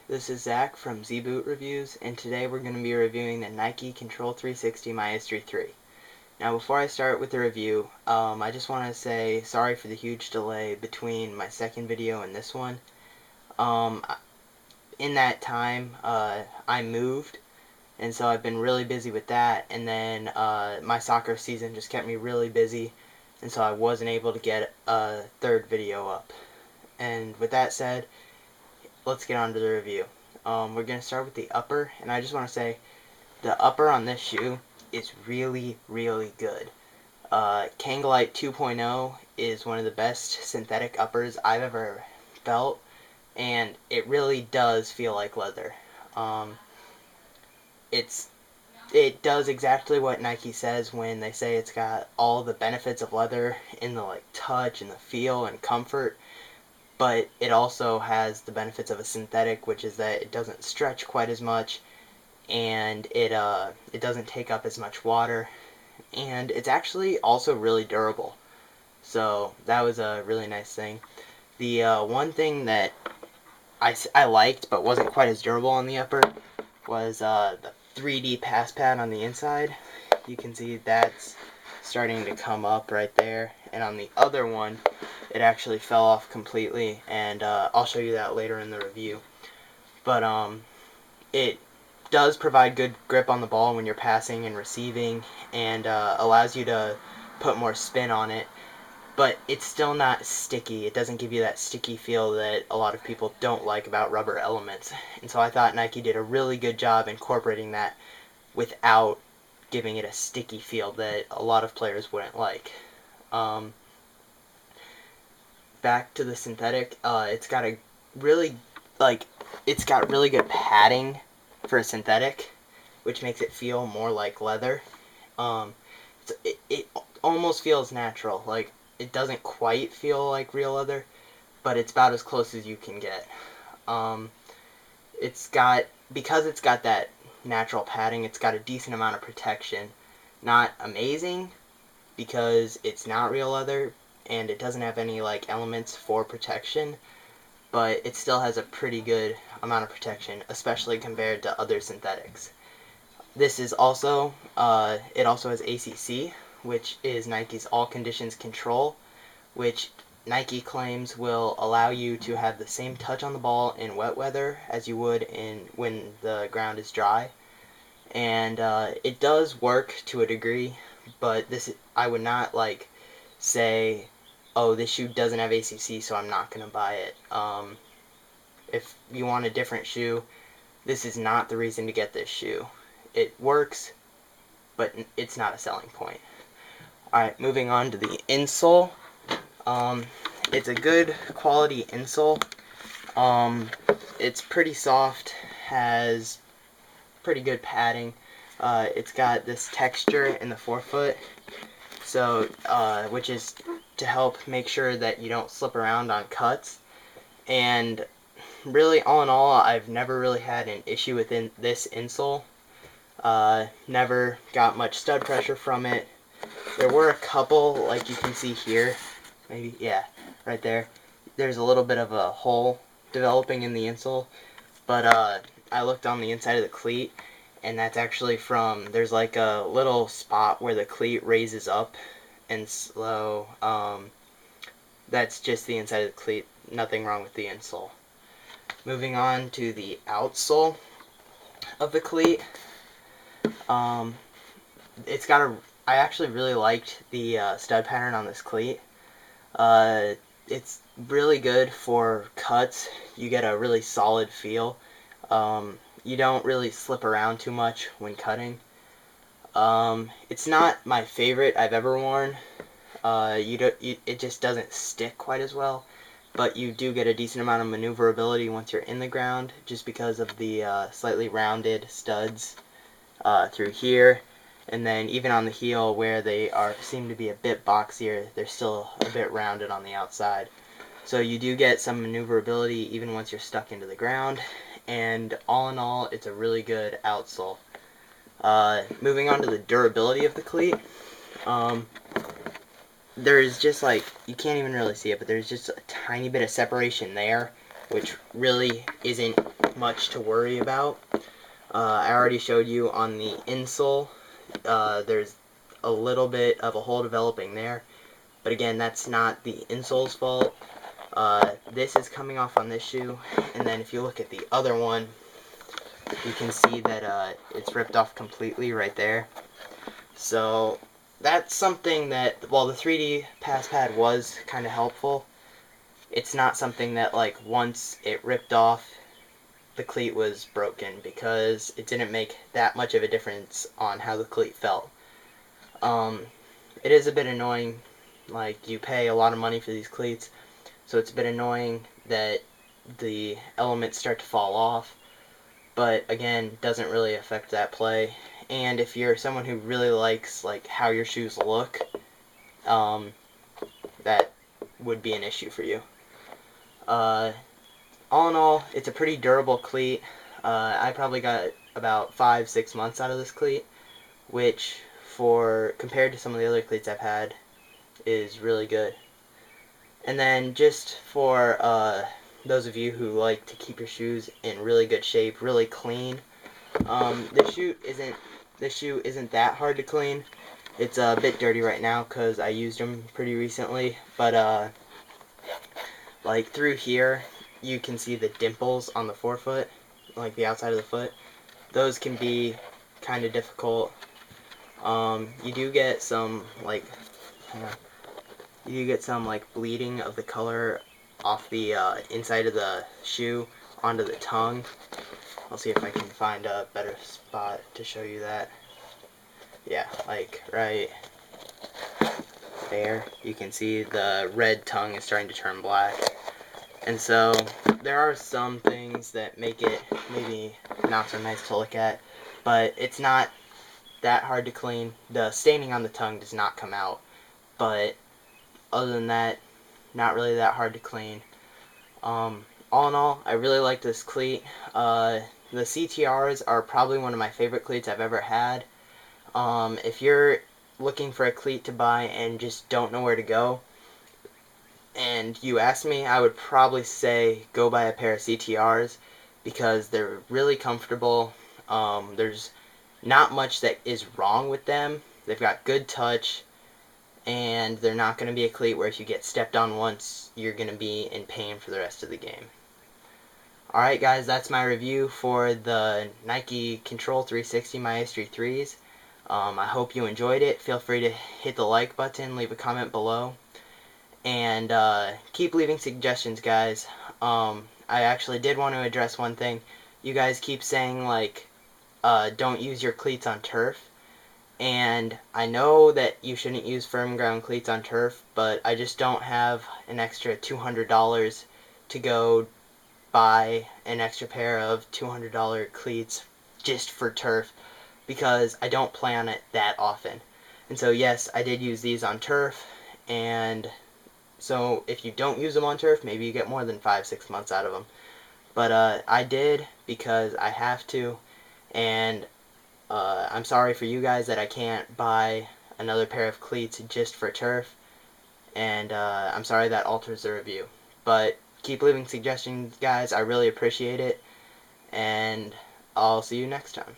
This is Zach from Z-Boot Reviews, and today we're going to be reviewing the Nike Control 360 Maestri III. Now before I start with the review, I just want to say sorry for the huge delay between my second video and this one. In that time, I moved, and so I've been really busy with that, and then my soccer season just kept me really busy, and so I wasn't able to get a third video up. And with that said, let's get on to the review. We're going to start with the upper, and I just want to say the upper on this shoe is really, really good. Kangalite 2.0 is one of the best synthetic uppers I've ever felt, and it really does feel like leather. It does exactly what Nike says when they say it's got all the benefits of leather in the touch and the feel and comfort. But it also has the benefits of a synthetic, which is that it doesn't stretch quite as much, and it doesn't take up as much water, and it's actually also really durable. So that was a really nice thing. The one thing that I liked but wasn't quite as durable on the upper was the 3D pass pad on the inside. You can see that's starting to come up right there, and on the other one it actually fell off completely, and I'll show you that later in the review. But it does provide good grip on the ball when you're passing and receiving, and allows you to put more spin on it, but it's still not sticky. It doesn't give you that sticky feel that a lot of people don't like about rubber elements, and so I thought Nike did a really good job incorporating that without giving it a sticky feel that a lot of players wouldn't like. Back to the synthetic, it's got really good padding for a synthetic, which makes it feel more like leather. It almost feels natural. Like, it doesn't quite feel like real leather, but it's about as close as you can get. Because it's got that natural padding, it's got a decent amount of protection. Not amazing, because it's not real leather, and it doesn't have any elements for protection, but it still has a pretty good amount of protection, especially compared to other synthetics. This is also, it also has ACC, which is Nike's All Conditions Control, which Nike claims will allow you to have the same touch on the ball in wet weather as you would when the ground is dry. And it does work to a degree, but I would not say, oh, this shoe doesn't have ACC, so I'm not going to buy it. If you want a different shoe, this is not the reason to get this shoe. It works, but it's not a selling point. Alright, moving on to the insole. It's a good quality insole. It's pretty soft, has pretty good padding. It's got this texture in the forefoot, so which is to help make sure that you don't slip around on cuts. And really, all in all, I've never really had an issue with this insole. Never got much stud pressure from it. There were a couple, like you can see here, maybe, yeah, right there. There's a little bit of a hole developing in the insole, but I looked on the inside of the cleat, and that's actually there's like a little spot where the cleat raises up, and so that's just the inside of the cleat. Nothing wrong with the insole. Moving on to the outsole of the cleat. I actually really liked the stud pattern on this cleat. It's really good for cuts. You get a really solid feel. You don't really slip around too much when cutting. It's not my favorite I've ever worn. It just doesn't stick quite as well, but you do get a decent amount of maneuverability once you're in the ground, just because of the slightly rounded studs through here, and then even on the heel where they seem to be a bit boxier, they're still a bit rounded on the outside. So you do get some maneuverability even once you're stuck into the ground, and all in all, it's a really good outsole. Moving on to the durability of the cleat. There's just you can't even really see it, but there's just a tiny bit of separation there, which really isn't much to worry about. I already showed you on the insole, there's a little bit of a hole developing there, but again, that's not the insole's fault. This is coming off on this shoe, and then if you look at the other one, you can see that it's ripped off completely right there. So that's something that, while the 3D pass pad was kind of helpful, it's not something that, like, once it ripped off, the cleat was broken, because it didn't make that much of a difference on how the cleat felt. It is a bit annoying, like, you pay a lot of money for these cleats, so it's a bit annoying that the elements start to fall off, but again, doesn't really affect that play. And if you're someone who really likes, like, how your shoes look, that would be an issue for you. All in all, it's a pretty durable cleat. I probably got about 5-6 months out of this cleat, which, for compared to some of the other cleats I've had, is really good. And then just for those of you who like to keep your shoes in really good shape, really clean, this shoe isn't that hard to clean. It's a bit dirty right now because I used them pretty recently, but like through here, you can see the dimples on the forefoot, like the outside of the foot. Those can be kind of difficult. You do get some bleeding of the color off the inside of the shoe onto the tongue. I'll see if I can find a better spot to show you that. Yeah, like right there, you can see the red tongue is starting to turn black. And so there are some things that make it maybe not so nice to look at, but it's not that hard to clean. The staining on the tongue does not come out, but other than that, not really that hard to clean. All in all, I really like this cleat. The CTRs are probably one of my favorite cleats I've ever had. If you're looking for a cleat to buy and just don't know where to go, and you ask me, I would probably say go buy a pair of CTRs, because they're really comfortable. There's not much that is wrong with them. They've got good touch, and they're not going to be a cleat where if you get stepped on once, you're going to be in pain for the rest of the game. Alright guys, that's my review for the Nike Control 360 Maestri 3s. I hope you enjoyed it. Feel free to hit the like button, leave a comment below, and keep leaving suggestions, guys. I actually did want to address one thing. You guys keep saying, like, don't use your cleats on turf. And I know that you shouldn't use firm ground cleats on turf, but I just don't have an extra $200 to go buy an extra pair of $200 cleats just for turf, because I don't play on it that often. And so yes, I did use these on turf, and so if you don't use them on turf, maybe you get more than 5-6 months out of them. But I did, because I have to, and I'm sorry for you guys that I can't buy another pair of cleats just for turf, and I'm sorry that alters the review. But keep leaving suggestions, guys. I really appreciate it, and I'll see you next time.